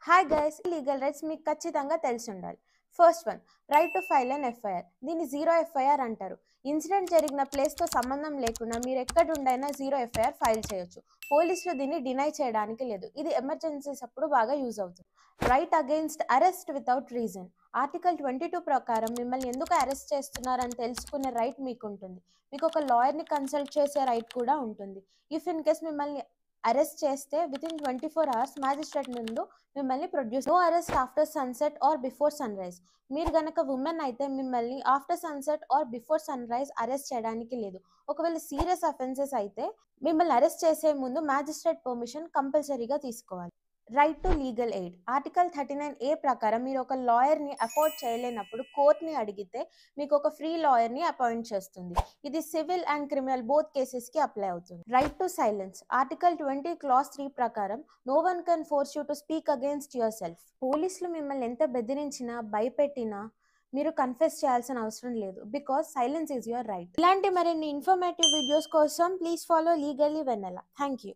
Hi guys, legal rights మీకు ఖచ్చితంగా తెలిసి ఉండాలి. First one, right to file an FIR. దీన్ని జీరో ఎఫ్ఐఆర్ అంటారు. ఇన్సిడెంట్ జరిగిన ప్లేస్తో సంబంధం లేకుండా మీరు ఎక్కడుండైనా జీరో ఎఫ్ఐఆర్ ఫైల్ చేయొచ్చు. పోలీసులు దీన్ని డినై చేయడానికి లేదు. ఇది ఎమర్జెన్సీస్ అప్పుడు బాగా యూజ్ అవుతుంది. Right against arrest without reason. Article 22 ప్రకారం మిమ్మల్ని ఎందుకు అరెస్ట్ చేస్తున్నారని తెలుసుకునే రైట్ మీకు ఉంటుంది. మీకు ఒక లాయర్ని కన్సల్ట్ చేసే రైట్ కూడా ఉంటుంది. ఇఫ్ ఇన్ కేస్ మిమ్మల్ని అరెస్ట్ చేస్తే వితిన్ 24 hours మ్యాజిస్ట్రేట్ ముందు మిమ్మల్ని produce. No arrest after sunset or before sunrise. మీరు గనక ఉమెన్ అయితే మిమ్మల్ని after sunset or before sunrise arrest చేయడానికి లేదు. ఒకవేళ సీరియస్ అఫెన్సెస్ అయితే మిమ్మల్ని అరెస్ట్ చేసే ముందు మ్యాజిస్ట్రేట్ పర్మిషన్ కంపల్సరీగా తీసుకోవాలి. Right to legal aid. Article 39A ప్రకారం మీరు ఒక లాయర్ని అఫోర్డ్ చేయలేనప్పుడు కోర్ట్ని అడిగితే మీకు ఒక ఫ్రీ లాయర్ని అపాయింట్ చేస్తుంది. ఇది సివిల్ అండ్ క్రిమినల్ బోత్ కేసెస్కి అప్లై అవుతుంది. Right to silence. Article 20 clause 3 ప్రకారం no one can force you to speak against yourself. పోలీసులు మిమ్మల్ని ఎంత బెదిరించినా భయపెట్టినా మీరు కన్ఫెస్ చేయాల్సిన అవసరం లేదు. Because silence is your right. ఇలాంటి మరిన్ని ఇన్ఫర్మేటివ్ వీడియోస్ కోసం please follow legally Vennela. Thank you.